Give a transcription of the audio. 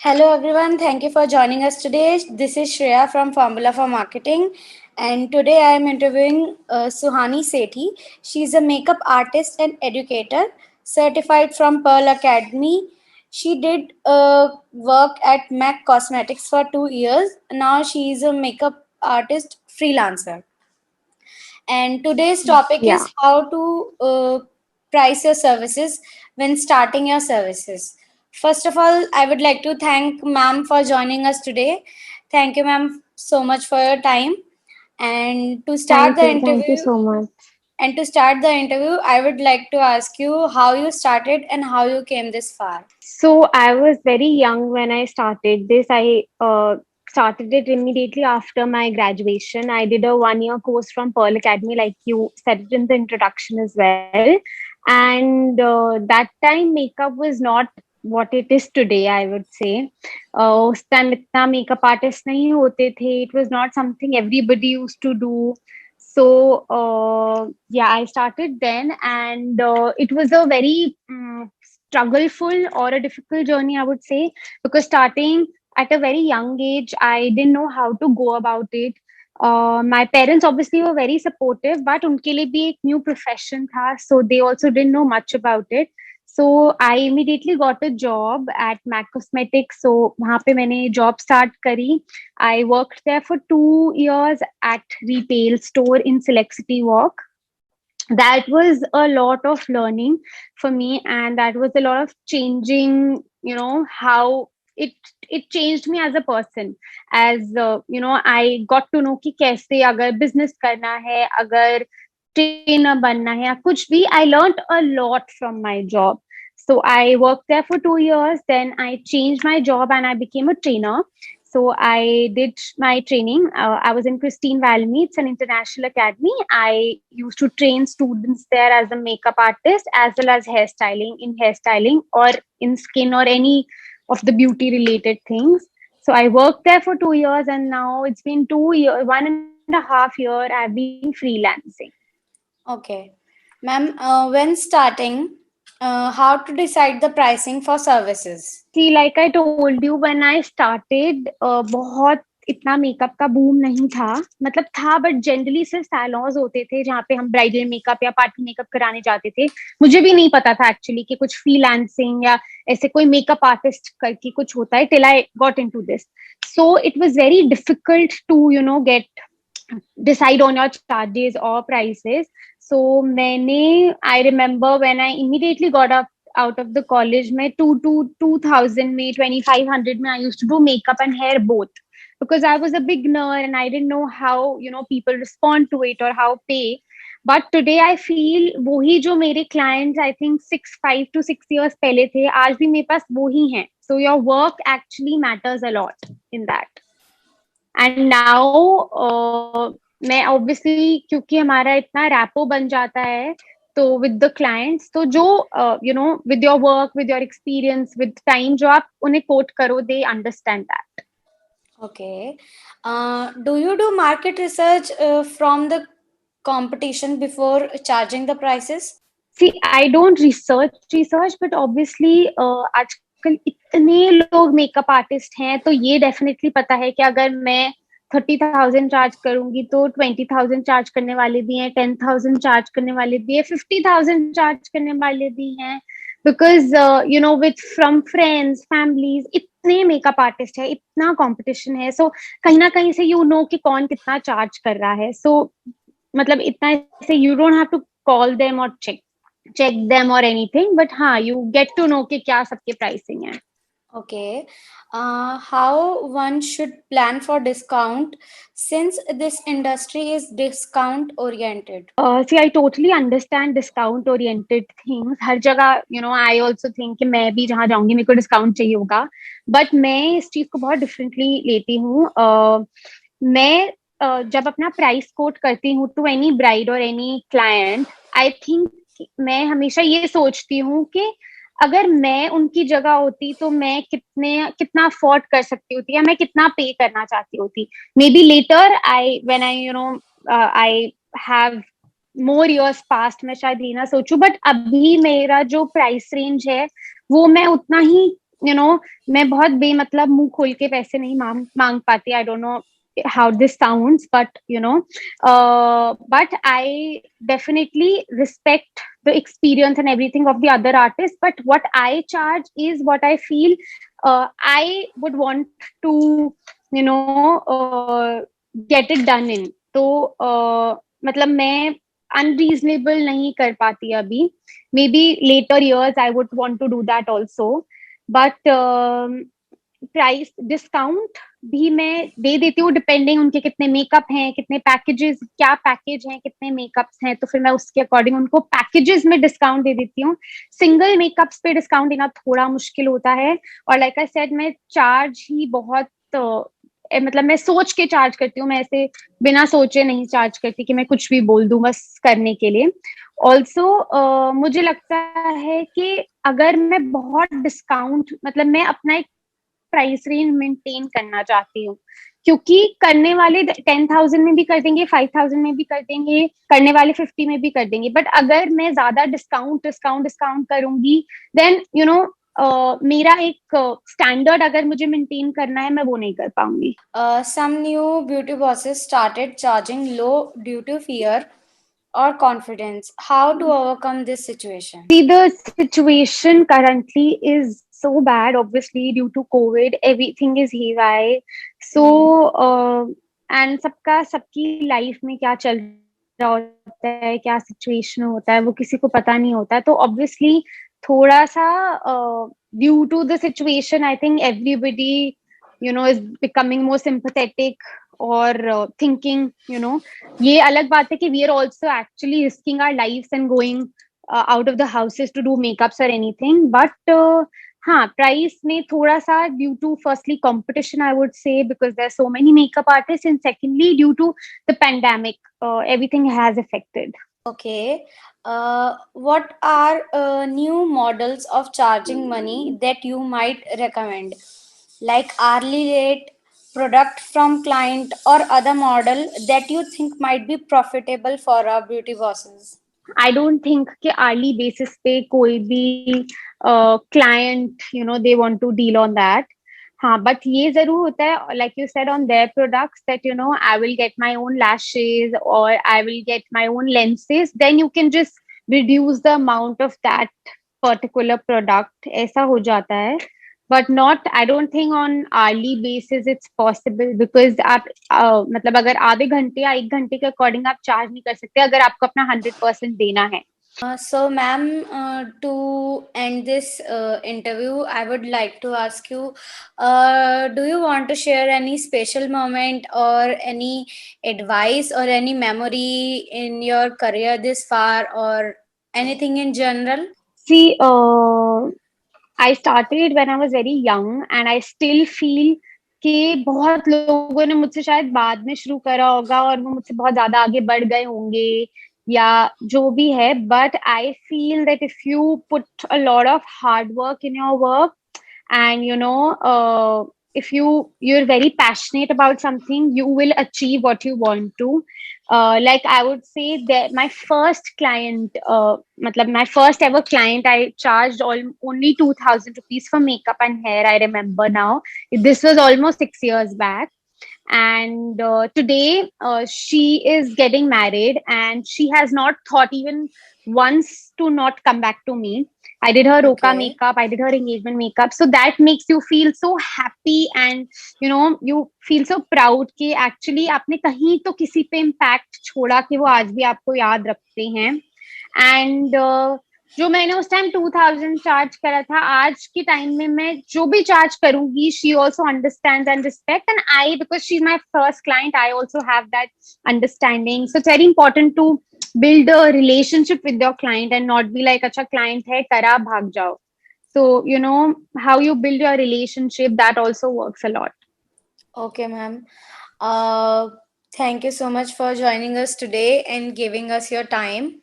Hello everyone, thank you for joining us today. This is Shreya from Formula for Marketing, and today I am interviewing Suhani Sethi. She's a makeup artist and educator, certified from Pearl Academy. She did work at MAC Cosmetics for 2 years. Now she is a makeup artist freelancer. And today's topic Yeah, is how to price your services when starting your services. First of all, I would like to thank ma'am for joining us today. Thank you, ma'am, so much for your time. And to start the thank you interview, so much. I would like to ask you how you started and how you came this far. So I was very young when I started this. I started it immediately after my graduation. I did a 1 year course from Pearl Academy, like you said it in the introduction as well. And that time makeup was not what it is today, I would say. उस time इतना makeup artist नहीं होते थे. It was not something everybody used to do. So yeah, I started then, and it was a very struggleful or a difficult journey, I would say, because starting at a very young age, I didn't know how to go about it. My parents obviously were very supportive, but उनके लिए भी एक new profession था, so they also didn't know much about it. So I immediately got a job at MAC Cosmetics. So वहाँ पे मैंने job start करी. I worked there for 2 years at retail store in Select City Walk. That was a lot of learning for me, and that was a lot of changing, how it changed me as a person. As I got to know कि कैसे अगर business करना है, अगर trainer बनना है या कुछ भी, I learned a lot from my job. So I worked there for 2 years, then I changed my job and I became a trainer. So I did my training. I was in Christine Valmy. It's an international academy. I used to train students there as a makeup artist as well as hairstyling or in skin or any of the beauty related things. So I worked there for 2 years, and now it's been 2 years, 1.5 year. I've been freelancing. Okay. Ma'am, when starting, how to decide the pricing for services? See, like I told you, when I started, बहुत इतना makeup का boom नहीं था. मतलब था, but generally सिर्फ saloons होते थे जहाँ पे हम ब्राइडल मेकअप या पार्टी मेकअप कराने जाते थे. मुझे भी नहीं पता था एक्चुअली कि कुछ फ्रीलांसिंग या ऐसे कोई मेकअप आर्टिस्ट करके कुछ होता है, till I got into this. So it was very difficult to get decide on your charges or prices. So many, I remember when I immediately got up out of the college, mein 2000 mein 2500 mein I used to do makeup and hair both, because I was a beginner and I didn't know how people respond to it or how pay. But today I feel वही जो मेरे clients I think 5 to 6 years पहले थे, आज भी मेरे पास वही हैं. So your work actually matters a lot in that. And now मैं ऑब्वियसली, क्योंकि हमारा इतना रैपो बन जाता है तो विद द क्लाइंट्स, तो जो with your work, with your experience, with time जो आप उन्हें कोट करो, they understand that. Okay. Do you do market research from the competition before charging the prices? See I don't research but obviously आजकल इतने लोग makeup artist हैं, तो ये डेफिनेटली पता है कि अगर मैं 30,000 चार्ज करूंगी तो 20,000 चार्ज करने वाले भी हैं, 10,000 चार्ज करने वाले भी हैं, 50,000 चार्ज करने वाले भी हैं. Because with from friends, families, इतने मेकअप आर्टिस्ट है, इतना कंपटीशन है. सो कहीं ना कहीं से कि कौन कितना चार्ज कर रहा है. सो मतलब इतना से you don't have to call them और check them or anything, but हाँ, you get to know कि क्या सबके pricing है. Okay. How one should plan for discount since this industry is discount oriented? See, I totally understand discount oriented things. हर जगह I also think कि मैं भी जहाँ जाऊंगी मेरे को डिस्काउंट चाहिए होगा, बट मैं इस चीज को बहुत डिफरेंटली लेती हूँ. मैं जब अपना प्राइस कोट करती हूँ टू एनी ब्राइड और एनी क्लाइंट, आई थिंक मैं हमेशा ये सोचती हूँ कि अगर मैं उनकी जगह होती तो मैं कितना अफोर्ड कर सकती होती या मैं कितना पे करना चाहती होती. Maybe later I have more years past, मैं शायद ये ना सोचूं, बट अभी मेरा जो प्राइस रेंज है वो मैं उतना ही मैं बहुत बेमतलब मुंह खोल के पैसे नहीं मांग पाती. I don't know how this sounds, but but I definitely respect the experience and everything of the other artists. But what I charge is what I feel I would want to, get it done in. तो मतलब मैं unreasonable नहीं कर पाती अभी. Maybe later years I would want to do that also. But price discount भी मैं दे देती हूँ, डिपेंडिंग उनके कितने मेकअप हैं, कितने पैकेजेस, क्या पैकेज हैं, कितने मेकअप्स हैं, तो फिर मैं उसके अकॉर्डिंग उनको पैकेजेस में डिस्काउंट दे देती हूँ. सिंगल मेकअप्स पे डिस्काउंट देना थोड़ा मुश्किल होता है. और लाइक आई सेड, मैं चार्ज ही बहुत मतलब मैं सोच के चार्ज करती हूँ. मैं ऐसे बिना सोचे नहीं चार्ज करती कि मैं कुछ भी बोल दूं बस करने के लिए. ऑल्सो मुझे लगता है कि अगर मैं बहुत डिस्काउंट, मतलब मैं अपना एक प्राइस रेंज मेंटेन करना चाहती हूँ, क्योंकि करने वाले 10,000 में भी कर देंगे, 5,000 में भी कर देंगे, करने वाले 50 में भी कर देंगे. बट अगर मैं ज्यादा डिस्काउंट डिस्काउंट डिस्काउंट करूंगी, देन मेरा एक स्टैंडर्ड अगर मुझे मेंटेन करना है, मैं वो नहीं कर पाऊंगी. Some new beauty bosses started charging low due to fear or confidence. How to overcome this situation? See, the situation currently is so bad. Obviously, due to COVID, everything is haywire. So, and सबकी life में क्या चल रहा होता है, क्या situation होता है, वो किसी को पता नहीं होता है. तो ऑब्वियसली थोड़ा सा due to the situation, I think everybody is becoming more sympathetic or thinking, ये अलग बात है कि we are also actually risking our lives and going out of the houses to do makeups or anything. But हाँ, price में थोड़ा सा due to firstly competition, I would say, because there are so many makeup artist, and secondly due to the pandemic, everything has affected. Okay. What are new models of charging money that you might recommend? Like hourly rate, product from client, or other model that you think might be profitable for our beauty bosses? I don't think कि early basis पे कोई भी client they want to deal on that. हाँ, but ये जरूर होता है, like you said on their products, that I will get my own lashes और I will get my own lenses, then you can just reduce the amount of that particular product. ऐसा हो जाता है. But not, I don't think on hourly basis it's possible, because आप मतलब अगर आधे घंटे या 1 घंटे के अकॉर्डिंग आप चार्ज नहीं कर सकते अगर आपको अपना 100% देना है. So, ma'am, to end this interview, I would like to ask you, do you want to share any special moment or any advice or any memory in your career this far, or anything in general? See, I started when I was very young, and I still feel कि बहुत लोगों ने मुझसे शायद बाद में शुरू करा होगा और वो मुझसे बहुत ज्यादा आगे बढ़ गए होंगे या जो भी है. But I feel that if you put a lot of hard work in your work, and if you're very passionate about something, you will achieve what you want to. Like I would say that my first client, matlab my first ever client, I charged only 2,000 rupees for makeup and hair. I remember now, this was almost 6 years back. And today she is getting married, and she has not thought even once to not come back to me. I did her Roka makeup, I did her engagement makeup. So that makes you feel so happy, and you feel so proud कि actually आपने कहीं तो किसी पे impact छोड़ा कि वो आज भी आपको याद रखते हैं. And जो मैंने उस टाइम 2,000 चार्ज करा था, आज के टाइम में मैं जो भी चार्ज करूंगी, she also understands and respect, and I, because she's my first client, I also have that understanding. So it's very important to build a relationship with your client and not be like, acha client hai, kara bhag jao. So how you build your relationship, that also works a lot. Okay, ma'am. Thank you so much for joining us today and giving us your time.